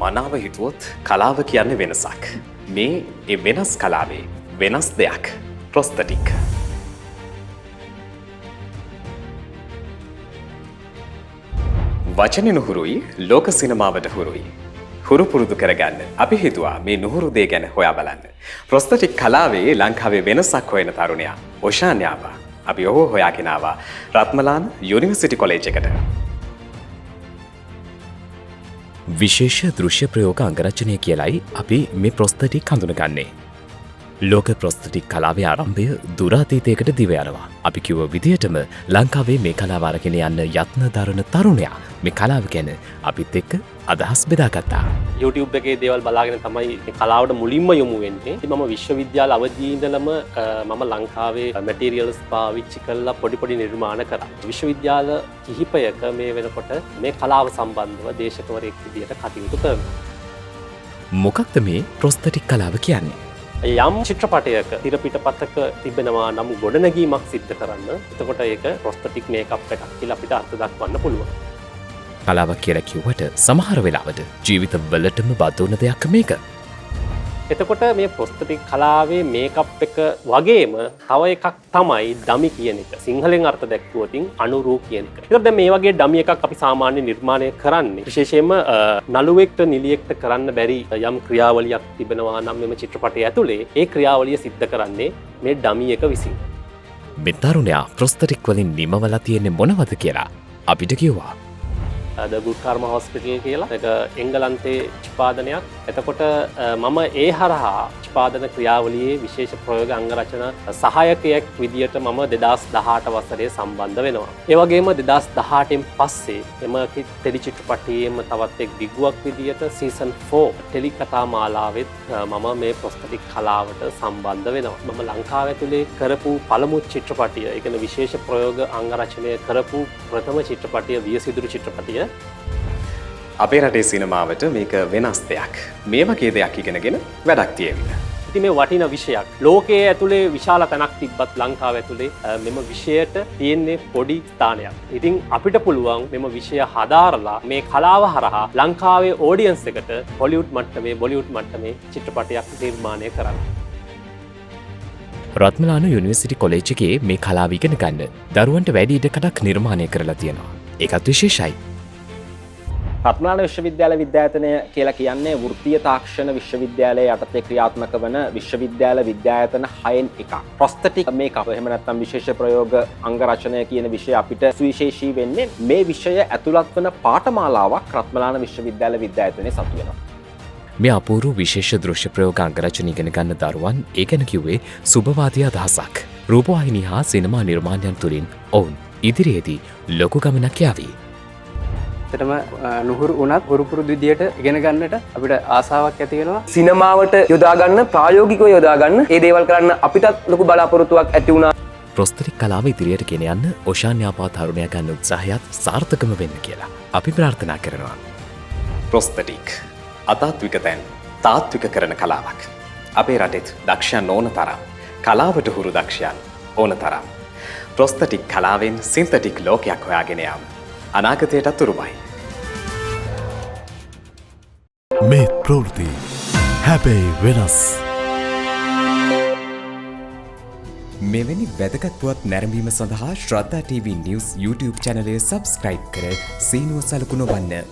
මනාව හිතුවොත් කලාව කියන්නේ වෙනසක්. මේ ඒ වෙනස් කලාවේ වෙනස් දෙයක්. ප්‍රොස්තටික්. වචනෙ නුහුරුයි ලෝක සිනමාවට හුරුයි. හුරු පුරුදු කරගන්න අපි හිතුවා මේ නුහුරු දේ ගැන හොයා බලන්න. ප්‍රොස්තටික් කලාවේ ලංකාවේ වෙනසක් හොයන තරුණයා ඔෂාන් යාවා. අපි ඔහු හොයාගෙන ආවා රත්මලාන යුනිවර්සිටි කොලේජ් එකට. විශේෂ දෘශ්‍ය ප්‍රයෝග අංගරචනය කියලයි අපි මේ ප්‍රොස්තටික් හඳුනගන්නේ. ලෝක ප්‍රොස්තටික් කලාවේ ආරම්භය දුරාතීතයකට දිව යනවා. අපි කිව්ව විදිහටම ලංකාවේ මේ කලාව අරගෙන යන්න යත්න දරන තරුණයා මේ කලාව ගැන අපිත් එක්ක අදහස් බෙදාගත්තා. YouTube එකේ දේවල් බලාගෙන තමයි මේ කලාවට මුලින්ම යොමු වෙන්නේ. ඉතින් මම විශ්වවිද්‍යාල අවධියේ ඉඳලම මම ලංකාවේ මැටීරියල්ස් පාවිච්චි කරලා පොඩි නිර්මාණ කරා. විශ්වවිද්‍යාල කිහිපයක මේ වෙනකොට මේ කලාව සම්බන්ධව දේශකවරයෙක් විදියට කටයුතු කරනවා. මොකක්ද මේ ප්‍රොස්තටික් කලාව කියන්නේ? යම් චිත්‍රපටයක තිරපිටපතක තිබෙනවා නම් ගොඩනැගීමක් සිද්ධ කරන්න. එතකොට ඒක ප්‍රොස්තටික් මේකප් එකක් කියලා අපිට අර්ථ දක්වන්න පුළුවන්. කලාවක් කියලා කිව්වට සමහර වෙලාවට ජීවිතවලටම බද්ධ වුණ දෙයක් මේක. එතකොට මේ ප්‍රොස්තටික් කලාවේ මේකප් එක වගේම තව එකක් තමයි ඩමි කියන එක. සිංහලෙන් අර්ථ දැක්වුවොතින් අනුරූ කියන එක. ඒකට දැන් මේ වගේ ඩමි එකක් අපි සාමාන්‍ය නිර්මාණය කරන්නේ විශේෂයෙන්ම නළුවෙක්ට නිලියෙක්ට කරන්න බැරි යම් ක්‍රියාවලියක් තිබෙනවා නම් මෙම චිත්‍රපටය ඇතුලේ ඒ ක්‍රියාවලිය සිද්ධ කරන්නේ මේ ඩමි එක විසින්. මේ තරුණයා ප්‍රොස්තටික් වලින් නිමවලා තියෙන්නේ මොනවද කියලා අපිට කිව්වා. ද ගුඩ් කර්ම හොස්පිටල් කියලා එක එංගලන්තයේ නිෂ්පාදනයක්. එතකොට මම ඒ හරහා නිෂ්පාදන ක්‍රියාවලියේ විශේෂ ප්‍රයෝග අංගරචන සහායකයෙක් විදියට මම 2018 වසරේ සම්බන්ධ වෙනවා. ඒ වගේම 2018න් පස්සේ එම ටෙලි චිත්‍රපටයේම තවත් එක් දිගුවක් විදියට සීසන් 4 ටෙලි කතා මාලාවෙත් මම මේ ප්‍රොස්තටික් කලාවට සම්බන්ධ වෙනවා. මම ලංකාව ඇතුලේ කරපු පළමු චිත්‍රපටය, ඒ කියන්නේ විශේෂ ප්‍රයෝග අංගරචනය කරපු ප්‍රථම චිත්‍රපටය වියසිදුරු චිත්‍රපටය. අපේ රටේ සිනමාවට මේක වෙනස් දෙයක්. මේ වගේ දෙයක් ඉගෙනගෙන වැඩක් තියෙවිලා. ඉතින් මේ වටිනා විෂයක්. ලෝකයේ ඇතුලේ විශාල තැනක් තිබ්බත් ලංකාව ඇතුලේ මෙම විෂයට තියෙන්නේ පොඩි ස්ථානයක්. ඉතින් අපිට පුළුවන් මෙම විෂය හදාරලා මේ කලාව හරහා ලංකාවේ ඔඩියන්ස් එකට හොලිවුඩ් මට්ටමේ බොලිවුඩ් මට්ටමේ චිත්‍රපටයක් නිර්මාණය කරන්න. රත්මලාන යුනිවර්සිටි කොලේජ් එකේ මේ කලාව ඉගෙන ගන්න දරුවන්ට වැඩි ඉඩකඩක් නිර්මාණය කරලා තියෙනවා. ඒකත් විශේෂයි. රත්මලාන විශ්වවිද්‍යාල විද්‍යායතනය කියලා කියන්නේ වෘත්තීය තාක්ෂණ විශ්වවිද්‍යාලයේ යටතේ ක්‍රියාත්මක වන විශ්වවිද්‍යාල විද්‍යායතන 6න් එකක්. ප්‍රොස්තටික් මේකප් එහෙම නැත්නම් විශේෂ ප්‍රයෝග අංග රචනය කියන විෂය අපිට සුවිශේෂී වෙන්නේ මේ විෂය ඇතුළත් වන පාඨමාලාවක් රත්මලාන විශ්වවිද්‍යාල විද්‍යායතනයේ සතු වෙනවා. මේ අපූර්ව විශේෂ දෘශ්‍ය ප්‍රයෝග අංග රචන ඉගෙන ගන්න දරුවන් ඒ ගැන කිව්වේ සුබවාදී අදහසක්. රූපවාහිනී හා සිනමා නිර්මාණයන් තුළින් ඔවුන් ඉදිරියේදී ලොකු ගමනක් යාවී. ඇත්තටම නුහුරු වුණත් හුරුපුරුදු විදියට ඉගෙන ගන්නට අපිට ආසාවක් ඇති වෙනවා. සිනමාවට යොදා ගන්න, ප්‍රායෝගිකව යොදා ගන්න, ඒ දේවල් කරන්න අපිටත් ලොකු බලාපොරොත්තුවක් ඇති වුණා. ප්‍රොස්තටික් කලාව ඉදිරියට ගෙන යන්න ඔෂාන් යාපා තරුණයා ගන්න උත්සාහයත් සාර්ථකම වෙන්න කියලා අපි ප්‍රාර්ථනා කරනවා. ප්‍රොස්තටික් අතාත්වික තැන් තාත්වික කරන කලාවක්. අපේ රටෙත් දක්ෂයන් ඕන තරම්, කලාවට හුරු දක්ෂයන් ඕන තරම්. ප්‍රොස්තටික් කලාවෙන් සින්තටික් ලෝකයක් හොයාගෙන යාම අනාගතයටත් උරුමයි. මේ ප්‍රවෘත්ති හැබැයි වෙනස්. මෙවැනි වැදගත් පුවත් නැරඹීම සඳහා ශ්‍රද්ධා TV News YouTube channel එක subscribe කර සීනුව සලකුණ වන්න.